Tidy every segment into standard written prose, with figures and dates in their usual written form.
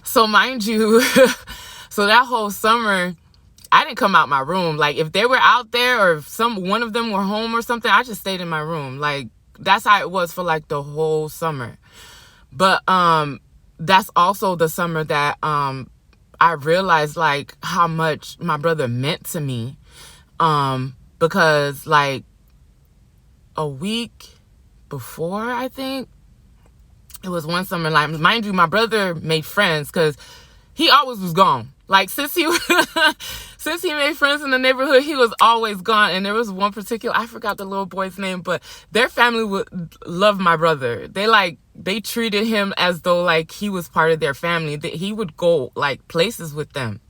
So mind you, so that whole summer, I didn't come out my room. Like, if they were out there or if one of them were home or something, I just stayed in my room. Like, that's how it was for like the whole summer. But that's also the summer that I realized like how much my brother meant to me. Because like a week before, I think it was one summer, like, mind you, my brother made friends because he always was gone. Like, since he made friends in the neighborhood, he was always gone. And there was one particular, I forgot the little boy's name, but their family would love my brother. They treated him as though like he was part of their family. That he would go like places with them.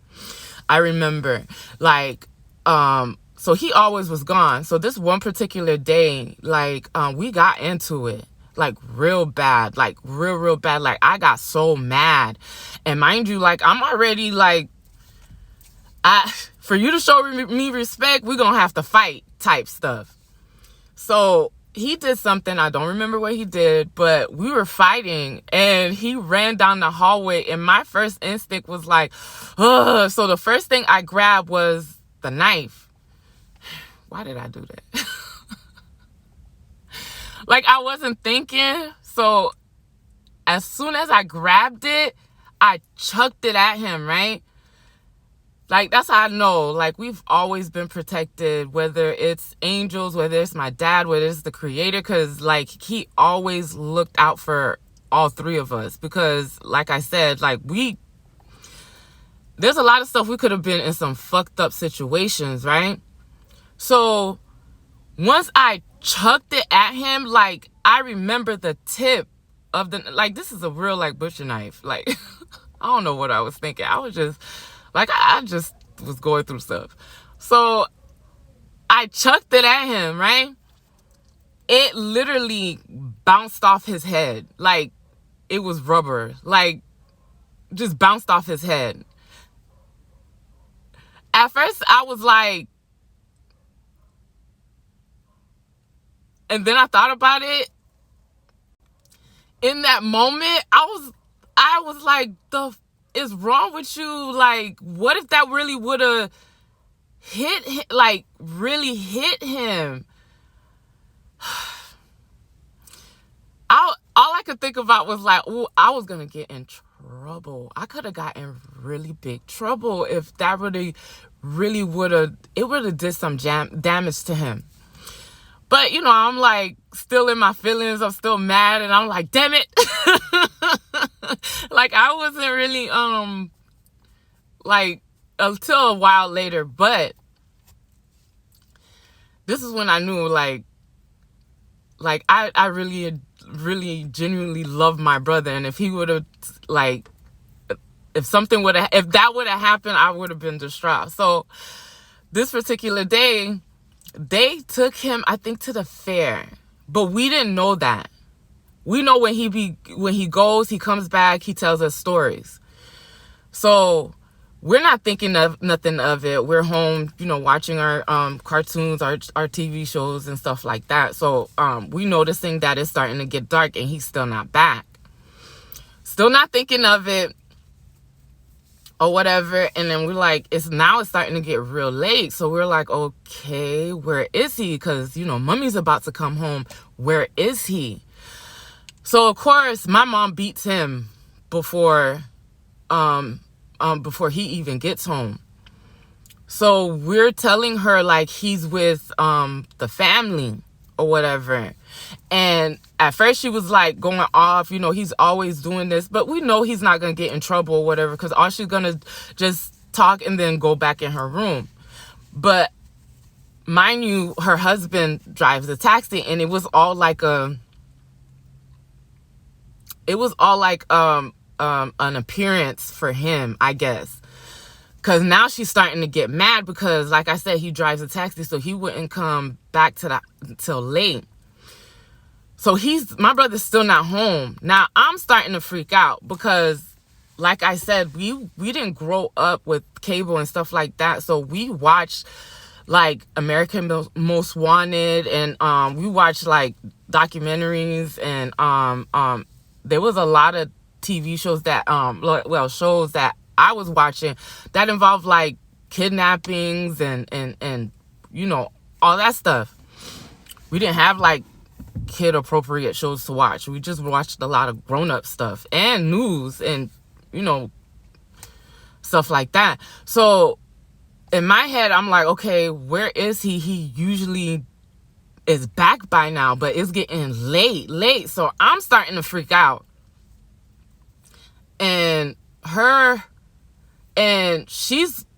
I remember, like, so he always was gone. So this one particular day, like, we got into it. Like real bad, like real bad. Like, I got so mad. And mind you, like, I'm already like, for you to show me respect, we're gonna have to fight type stuff. So he did something, I don't remember what he did, but we were fighting and he ran down the hallway and my first instinct was like, ugh. So the first thing I grabbed was the knife. Why did I do that? Like, I wasn't thinking. So as soon as I grabbed it, I chucked it at him, right? Like, that's how I know, like, we've always been protected, whether it's angels, whether it's my dad, whether it's the creator, because, like, he always looked out for all three of us. Because, like I said, like, there's a lot of stuff we could have been in some fucked up situations, right? So once I chucked it at him, like, I remember the tip of the, like, this is a real, like, butcher knife. Like, I don't know what I was thinking. I was just, like, I just was going through stuff. So I chucked it at him, right? It literally bounced off his head. Like, it was rubber. Like, just bounced off his head. At first, I was like, and then I thought about it. In that moment, I was like, the is wrong with you? Like, what if that really would have hit him, like, really hit him? All I could think about was like, oh, I was gonna get in trouble. I could have gotten in really big trouble if that really would have did some damage to him. But, you know, I'm like still in my feelings. I'm still mad. And I'm like, damn it. Like, I wasn't really, like, until a while later. But this is when I knew, like I really genuinely love my brother. And if he would have, like, if that would have happened, I would have been distraught. So this particular day, they took him, I think, to the fair, but we didn't know that. We know when he goes, he comes back, he tells us stories. So we're not thinking of nothing of it. We're home, you know, watching our cartoons, our TV shows and stuff like that. So we noticing that it's starting to get dark and he's still not back. Still not thinking of it or whatever. And then we're like, it's starting to get real late. So we're like, okay, where is he? Because, you know, mommy's about to come home. Where is he? So of course my mom beats him before he even gets home. So we're telling her like he's with the family or whatever. And at first she was like going off, you know, he's always doing this, but we know he's not going to get in trouble or whatever, because all she's going to just talk and then go back in her room. But mind you, her husband drives a taxi, and it was all like an appearance for him, I guess. Because now she's starting to get mad because, like I said, he drives a taxi, so he wouldn't come back till late. So my brother's still not home. Now I'm starting to freak out because, like I said, we didn't grow up with cable and stuff like that. So we watched like American Most Wanted, and we watched like documentaries, and there was a lot of TV shows that shows that I was watching that involved like kidnappings and you know, all that stuff. We didn't have like kid appropriate shows to watch. We just watched a lot of grown up stuff and news and, you know, stuff like that. So in my head, I'm like, okay, where is he? He usually is back by now, but it's getting late. So I'm starting to freak out. And her and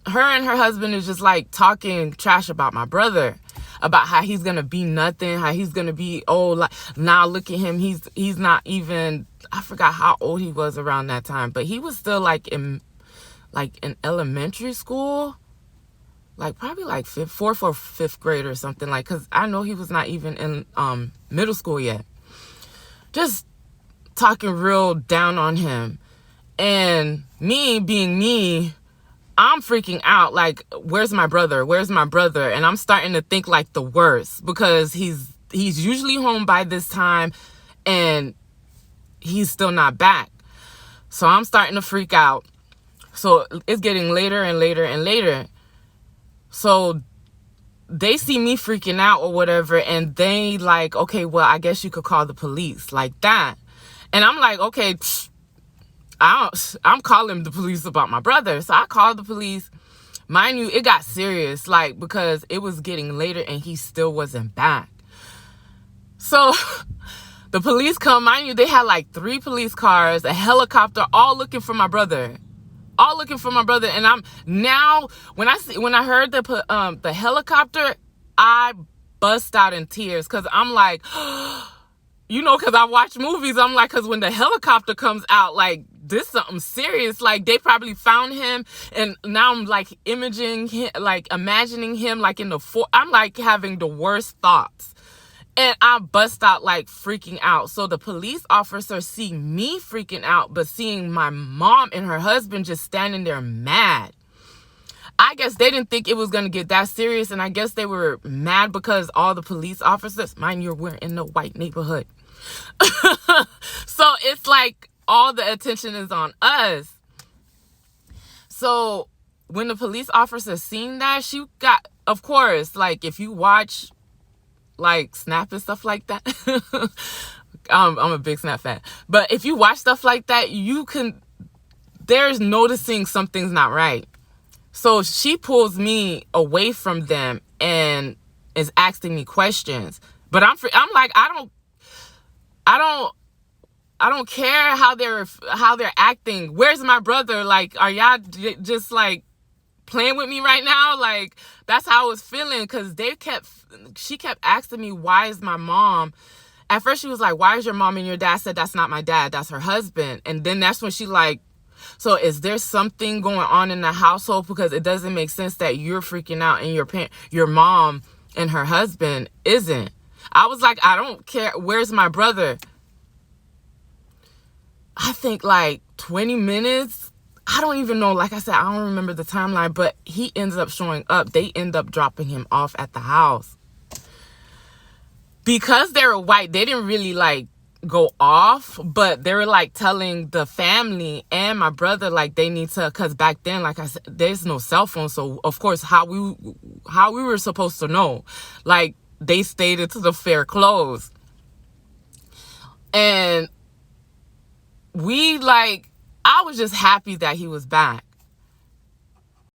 her husband is just like talking trash about my brother, about how he's gonna be nothing, how he's gonna be old. Like, now look at him, he's not even, I forgot how old he was around that time, but he was still like in elementary school, like probably like fourth or fifth grade or something, like, because I know he was not even in middle school yet. Just talking real down on him. And me being me, I'm freaking out, like, where's my brother? And I'm starting to think like the worst, because he's usually home by this time and he's still not back. So I'm starting to freak out. So it's getting later and later. So they see me freaking out or whatever, and they like, okay, well, I guess you could call the police, like that. And I'm like, okay, I'm calling the police about my brother. So I called the police. Mind you, it got serious, like, because it was getting later and he still wasn't back. So the police come. Mind you, they had like 3 police cars, a helicopter, all looking for my brother. And I'm now, when I heard the helicopter, I bust out in tears, because I'm like, you know, because I watch movies, I'm like, because when the helicopter comes out, like, this something serious. Like, they probably found him, and now I'm like imagining him, like imagining him like in the I'm like having the worst thoughts. And I bust out like freaking out. So the police officer see me freaking out, but seeing my mom and her husband just standing there mad. I guess they didn't think it was going to get that serious. And I guess they were mad because all the police officers, mind you, we're in the white neighborhood. So it's like all the attention is on us. So when the police officer seen that, she got, of course, like, if you watch like Snap and stuff like that, I'm a big Snap fan, but if you watch stuff like that, there's noticing something's not right. So she pulls me away from them and is asking me questions, but I'm like, I don't care how they're acting. Where's my brother? Like, are y'all just like playing with me right now? Like, that's how I was feeling, because she kept asking me, why is my mom? At first she was like, why is your mom? And your dad said, that's not my dad, that's her husband. And then that's when she like, so is there something going on in the household? Because it doesn't make sense that you're freaking out and your mom and her husband isn't. I was like, I don't care. Where's my brother? I think like 20 minutes. I don't even know. Like I said, I don't remember the timeline, but he ends up showing up. They end up dropping him off at the house. Because they were white, they didn't really like go off, but they were like telling the family and my brother, like, they need to, because back then, like I said, there's no cell phone. So of course, how we were supposed to know? Like, they stated to the fair close. And I was just happy that he was back.